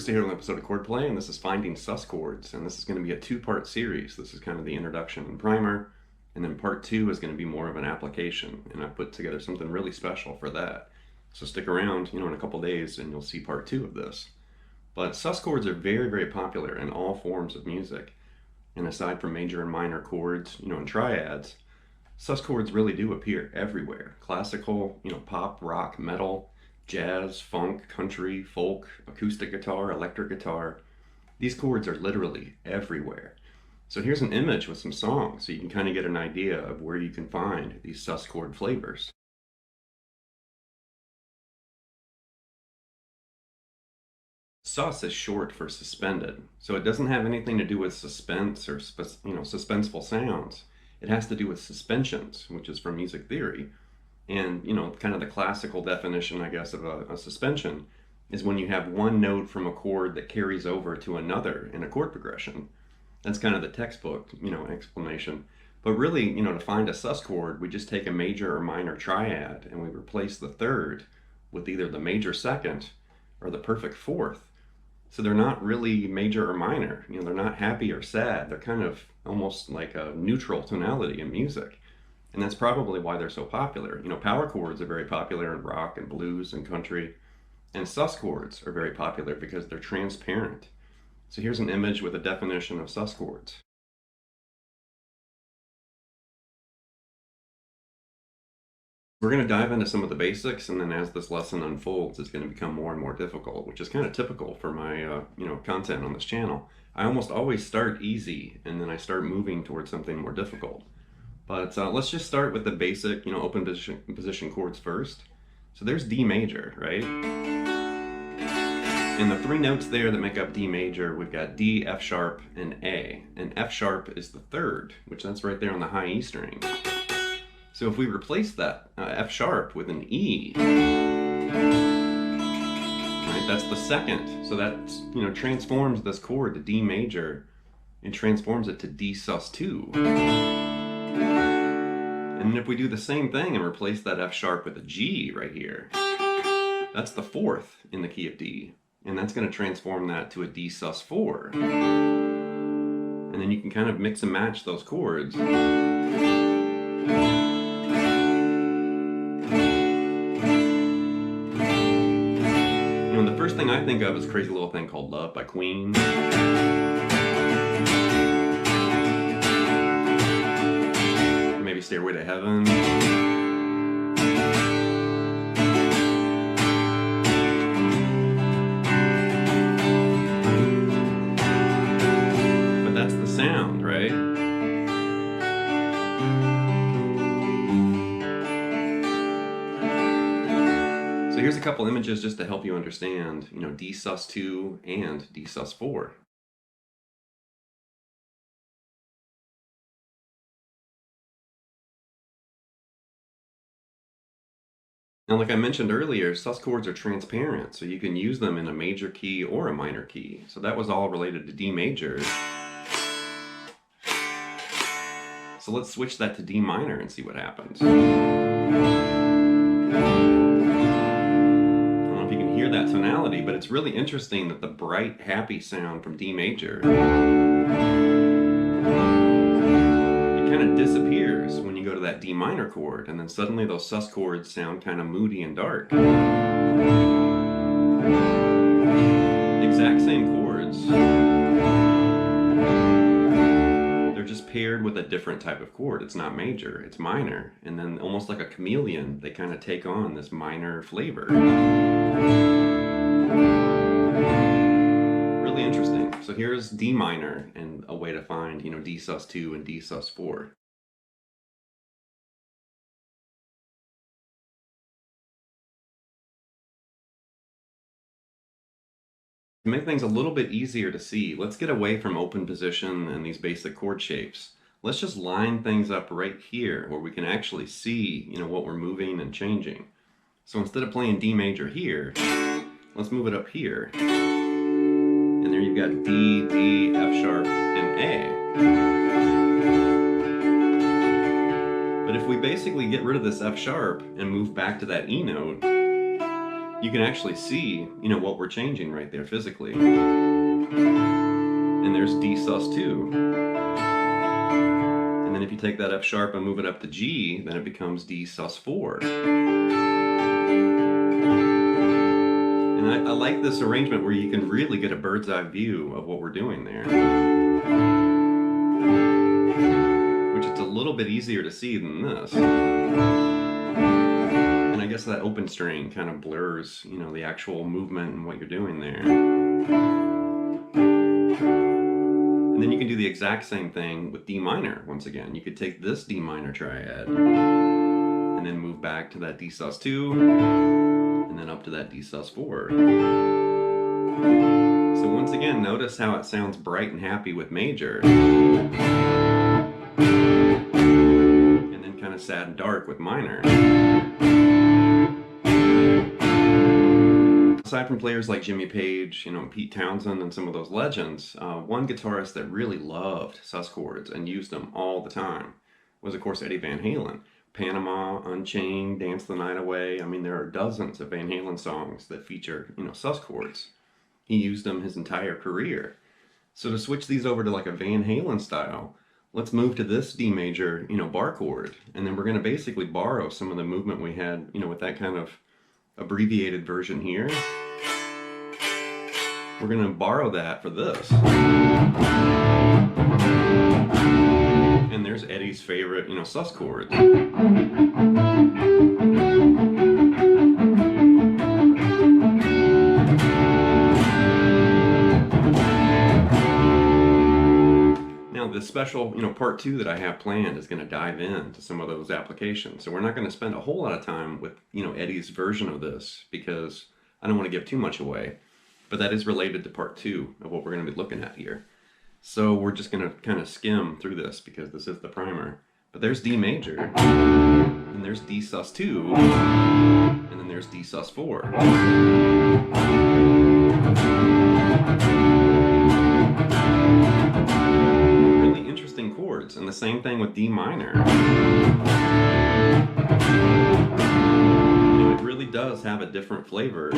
Bruce here on an episode of Chordplay, and this is Finding Sus Chords, and this is going to be a two-part series. This is kind of the introduction and primer, and then part two is going to be more of an application, and I put together something really special for that. So stick around, in a couple days, and you'll see part two of this. But sus chords are very, very popular in all forms of music, and aside from major and minor chords, and triads, sus chords really do appear everywhere. Classical, pop, rock, metal, jazz, funk, country, folk, acoustic guitar, electric guitar. These chords are literally everywhere. So here's an image with some songs so you can kind of get an idea of where you can find these sus chord flavors. Sus is short for suspended, so it doesn't have anything to do with suspense or suspenseful sounds. It has to do with suspensions, which is from music theory. And, kind of the classical definition, I guess, of a suspension is when you have one note from a chord that carries over to another in a chord progression. That's kind of the textbook, explanation. But really, to find a sus chord, we just take a major or minor triad and we replace the third with either the major second or the perfect fourth. So they're not really major or minor. They're not happy or sad. They're kind of almost like a neutral tonality in music. And that's probably why they're so popular. Power chords are very popular in rock and blues and country. And sus chords are very popular because they're transparent. So here's an image with a definition of sus chords. We're going to dive into some of the basics, and then as this lesson unfolds, it's going to become more and more difficult, which is kind of typical for my content on this channel. I almost always start easy, and then I start moving towards something more difficult. But let's just start with the basic, open position chords first. So there's D major, right? And the three notes there that make up D major, we've got D, F sharp, and A. And F sharp is the third, which that's right there on the high E string. So if we replace that F sharp with an E, right, that's the second. So that, transforms this chord to D major and transforms it to D sus2. And if we do the same thing and replace that F sharp with a G right here, that's the fourth in the key of D. And that's going to transform that to a D sus4. And then you can kind of mix and match those chords. The first thing I think of is Crazy Little Thing Called Love by Queen. Maybe Stairway to Heaven. But that's the sound, right? So here's a couple images just to help you understand, D sus2 and D sus4. Now, like I mentioned earlier, sus chords are transparent, so you can use them in a major key or a minor key. So that was all related to D major. So let's switch that to D minor and see what happens. I don't know if you can hear that tonality, but it's really interesting that the bright, happy sound from D major, it kind of disappears when you go to that D minor chord, and then suddenly those sus chords sound kind of moody and dark. Exact same chords. They're just paired with a different type of chord. It's not major, it's minor. And then almost like a chameleon, they kind of take on this minor flavor. Really interesting. So here's D minor and a way to find, D sus2 and D sus4. To make things a little bit easier to see, let's get away from open position and these basic chord shapes. Let's just line things up right here where we can actually see, what we're moving and changing. So instead of playing D major here, let's move it up here. And there you've got D, D, F sharp, and A. But if we basically get rid of this F sharp and move back to that E note, you can actually see, what we're changing right there physically. And there's D sus2. And then if you take that F sharp and move it up to G, then it becomes D sus4. And I like this arrangement where you can really get a bird's eye view of what we're doing there. Which is a little bit easier to see than this. And I guess that open string kind of blurs, the actual movement and what you're doing there. And then you can do the exact same thing with D minor once again. You could take this D minor triad and then move back to that D sus2 and then up to that D sus4. So once again, notice how it sounds bright and happy with major. And then kind of sad and dark with minor. Aside from players like Jimmy Page, Pete Townsend and some of those legends, one guitarist that really loved sus chords and used them all the time was, of course, Eddie Van Halen. Panama, Unchained, Dance the Night Away. I mean, there are dozens of Van Halen songs that feature, sus chords. He used them his entire career. So to switch these over to like a Van Halen style, let's move to this D major, bar chord. And then we're going to basically borrow some of the movement we had, with that kind of abbreviated version here. We're going to borrow that for this. And there's Eddie's favorite, sus chords. Now the special, part 2 that I have planned is going to dive into some of those applications. So we're not going to spend a whole lot of time with, Eddie's version of this because I don't want to give too much away. But that is related to part 2 of what we're going to be looking at here. So we're just going to kind of skim through this because this is the primer. But there's D major, and there's D sus2, and then there's D sus4. Really interesting chords, and the same thing with D minor. It really does have a different flavor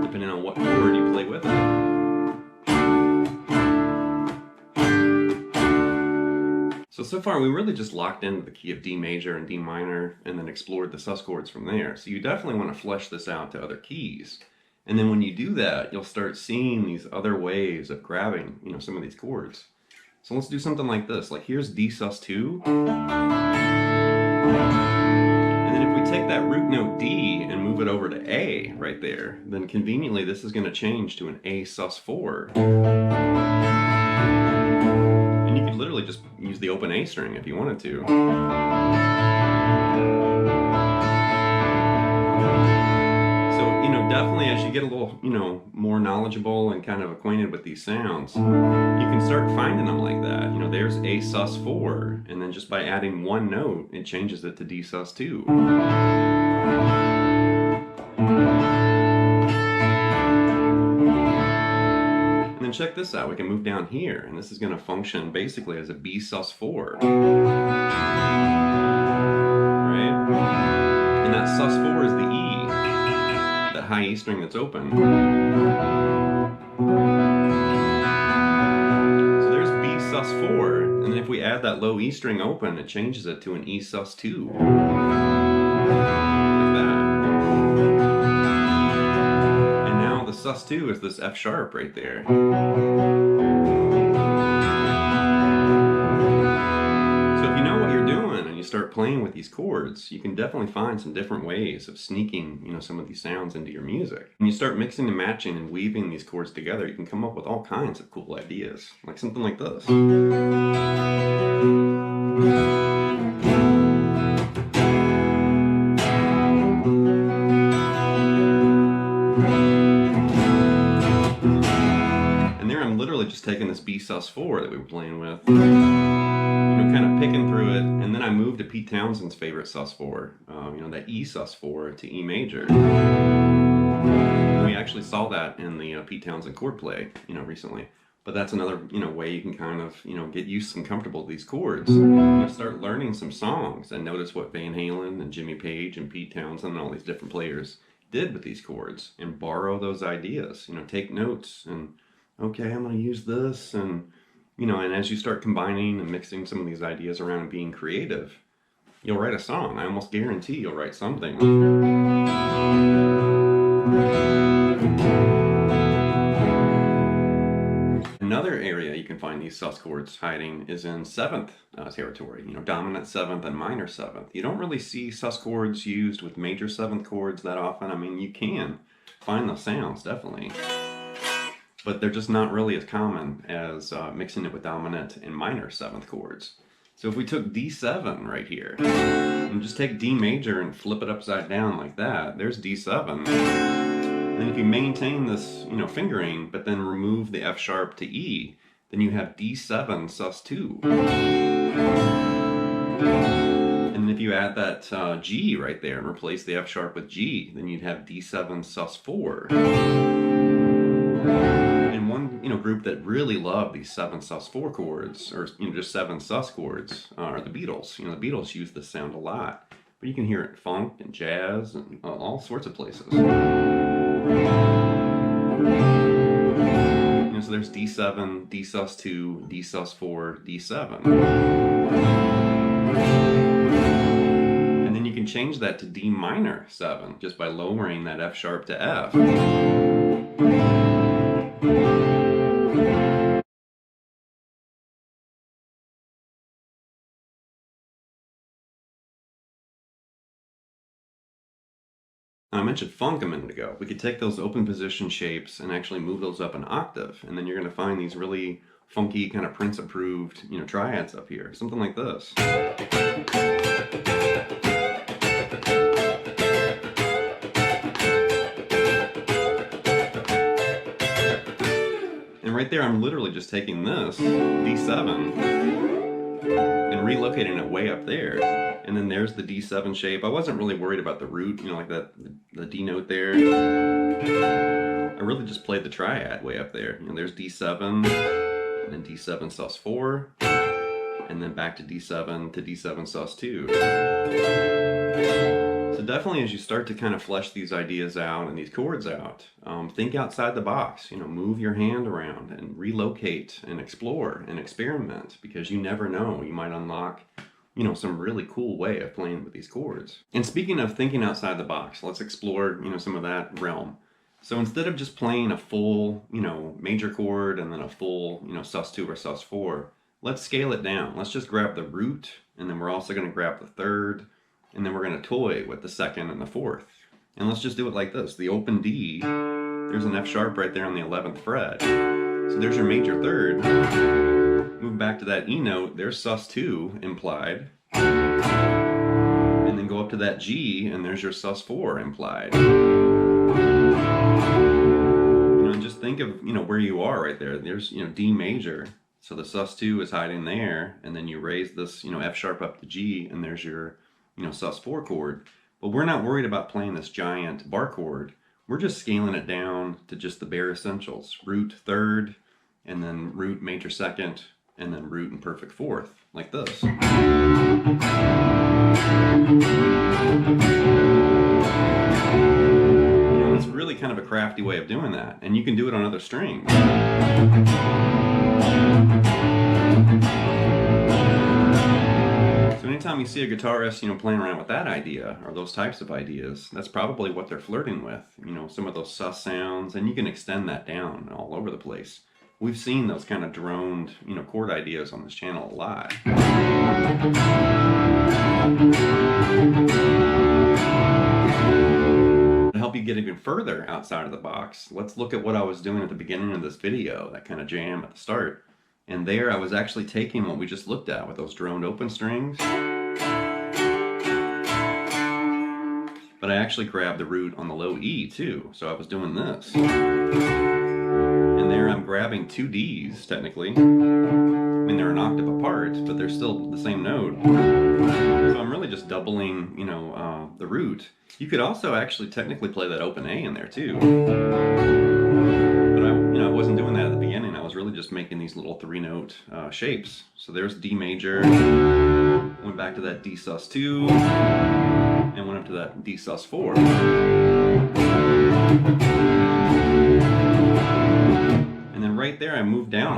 depending on what chord you play with it. So far we really just locked into the key of D major and D minor and then explored the sus chords from there. So you definitely want to flesh this out to other keys. And then when you do that, you'll start seeing these other ways of grabbing, some of these chords. So let's do something like this. Like here's D sus2. And then if we take that root note D and move it over to A right there, then conveniently this is going to change to an A sus4. And you could literally just use the open A string if you wanted to. So, definitely as you get a little, more knowledgeable and kind of acquainted with these sounds, you can start finding them like that. There's A sus4, and then just by adding one note, it changes it to D sus2. And then check this out, we can move down here, and this is going to function basically as a B sus4. Right? And that sus4 is the E, that high E string that's open. So there's B sus4, and then if we add that low E string open, it changes it to an E sus2. Like that. And now the sus2 is this F sharp right there. So if you know what you're doing and you start playing with these chords, you can definitely find some different ways of sneaking, some of these sounds into your music. When you start mixing and matching and weaving these chords together, you can come up with all kinds of cool ideas, like something like this. And there I'm literally just taking this B sus4 that we were playing with, kind of picking through it, and then I moved to Pete Townsend's favorite sus4, that E sus4 to E major. And we actually saw that in the Pete Townsend Chordplay, recently. But that's another, way you can kind of, get used and comfortable with these chords. Start learning some songs and notice what Van Halen and Jimmy Page and Pete Townsend and all these different players, did with these chords and borrow those ideas, take notes and, okay, I'm going to use this. And, and as you start combining and mixing some of these ideas around and being creative, you'll write a song. I almost guarantee you'll write something. Another area you can find these sus chords hiding is in seventh territory, dominant seventh and minor seventh. You don't really see sus chords used with major seventh chords that often. I mean, you can find those sounds, definitely, but they're just not really as common as mixing it with dominant and minor seventh chords. So if we took D7 right here, and just take D major and flip it upside down like that, there's D7. And if you maintain this, fingering, but then remove the F sharp to E, then you have D7 sus 2. And if you add that G right there and replace the F sharp with G, then you'd have D7 sus 4. And one, group that really love these 7 sus 4 chords, or just 7 sus chords, are the Beatles. The Beatles use this sound a lot, but you can hear it in funk and jazz and all sorts of places. So there's D7, D sus 2, D sus 4, D7. And then you can change that to D minor 7 just by lowering that F sharp to F. I mentioned funk a minute ago. We could take those open position shapes and actually move those up an octave, and then you're going to find these really funky, kind of Prince approved, triads up here. Something like this. And right there, I'm literally just taking this, D7, and relocating it way up there. And then there's the D7 shape. I wasn't really worried about the root, like that, the D note there. I really just played the triad way up there. There's D7, and then D7 sus 4, and then back to D7 to D7 sus 2. So definitely as you start to kind of flesh these ideas out and these chords out, think outside the box, move your hand around and relocate and explore and experiment, because you never know, you might unlock some really cool way of playing with these chords. And speaking of thinking outside the box, let's explore, some of that realm. So instead of just playing a full, major chord and then a full, sus 2 or sus 4, let's scale it down. Let's just grab the root, and then we're also going to grab the third, and then we're going to toy with the second and the fourth. And let's just do it like this. The open D, there's an F sharp right there on the 11th fret. So there's your major third. Move back to that E note, there's sus 2 implied. And then go up to that G, and there's your sus 4 implied. And just think of, where you are right there. There's, D major. So the sus 2 is hiding there, and then you raise this, F sharp up to G, and there's your, sus 4 chord. But we're not worried about playing this giant bar chord. We're just scaling it down to just the bare essentials. Root third, and then root major second, and then root and perfect fourth, like this. It's really kind of a crafty way of doing that, and you can do it on other strings. So anytime you see a guitarist, playing around with that idea, or those types of ideas, that's probably what they're flirting with, some of those sus sounds, and you can extend that down all over the place. We've seen those kind of droned, chord ideas on this channel a lot. To help you get even further outside of the box, let's look at what I was doing at the beginning of this video, that kind of jam at the start. And there I was actually taking what we just looked at with those droned open strings. But I actually grabbed the root on the low E too, so I was doing this. And there I'm grabbing 2 Ds, technically. I mean, they're an octave apart, but they're still the same note. So I'm really just doubling, the root. You could also actually technically play that open A in there too. But I wasn't doing that at the beginning. I was really just making these little 3-note shapes. So there's D major, went back to that D sus 2, and went up to that D sus 4.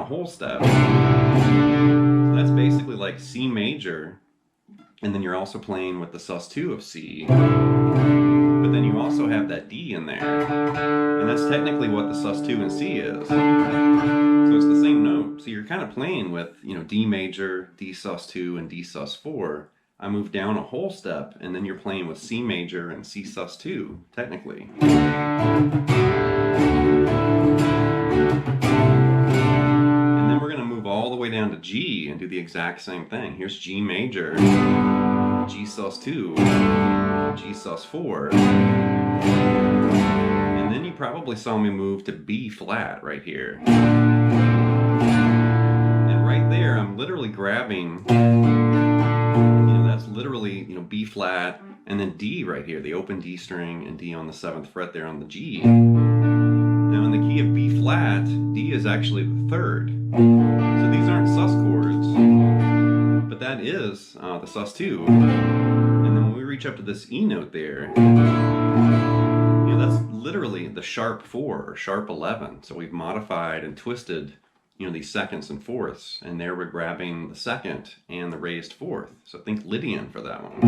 a whole step. So that's basically like C major, and then you're also playing with the sus2 of C, but then you also have that D in there, and that's technically what the sus2 and C is. So it's the same note. So you're kind of playing with, you know, D major, D sus2, and D sus4. I move down a whole step, and then you're playing with C major and C sus2, technically. And then we're going to move all the way down to G and do the exact same thing. Here's G major, G sus2, G sus4. And then you probably saw me move to B flat right here. And right there, I'm literally grabbing, that's literally, B flat, and then D right here, the open D string, and D on the 7th fret there on the G. Now in the key of B flat, D is actually the 3rd. So these aren't sus chords, but that is the sus2. And then when we reach up to this E note there, that's literally the sharp 4 or sharp 11. So we've modified and twisted these seconds and fourths, and there we're grabbing the 2nd and the raised 4th. So think Lydian for that one.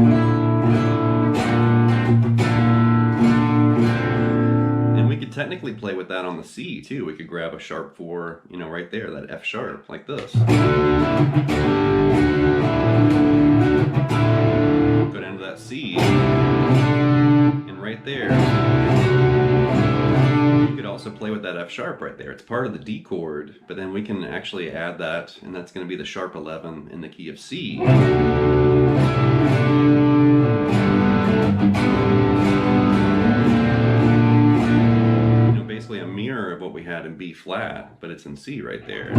And we could technically play with that on the C too. We could grab a sharp 4, right there, that F sharp, like this. Go down to that C, and right there, also play with that F sharp right there. It's part of the D chord, but then we can actually add that, and that's going to be the sharp 11 in the key of C. Basically a mirror of what we had in B flat, but it's in C right there.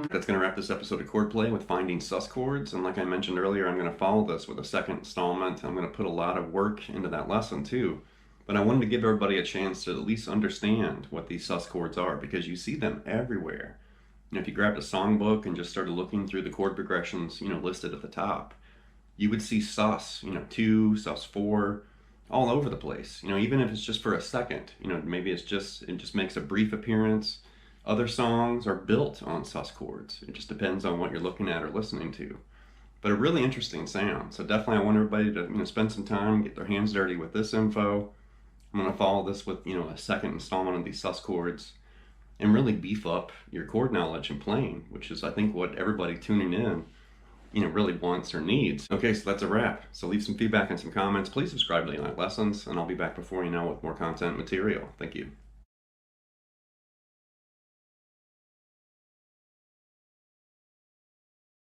That's going to wrap this episode of Chordplay with Finding Sus Chords. And like I mentioned earlier, I'm going to follow this with a second installment. I'm going to put a lot of work into that lesson too. But I wanted to give everybody a chance to at least understand what these sus chords are, because you see them everywhere. If you grabbed a songbook and just started looking through the chord progressions, listed at the top, you would see sus, 2, sus 4, all over the place. Even if it's just for a second, maybe it just makes a brief appearance. Other songs are built on sus chords. It just depends on what you're looking at or listening to. But a really interesting sound. So definitely I want everybody to spend some time, get their hands dirty with this info. I'm going to follow this with a second installment of these sus chords, and really beef up your chord knowledge and playing, which is I think what everybody tuning in really wants or needs. Okay, so that's a wrap. So leave some feedback and some comments. Please subscribe to Late Night Lessons, and I'll be back before you know with more content material. Thank you.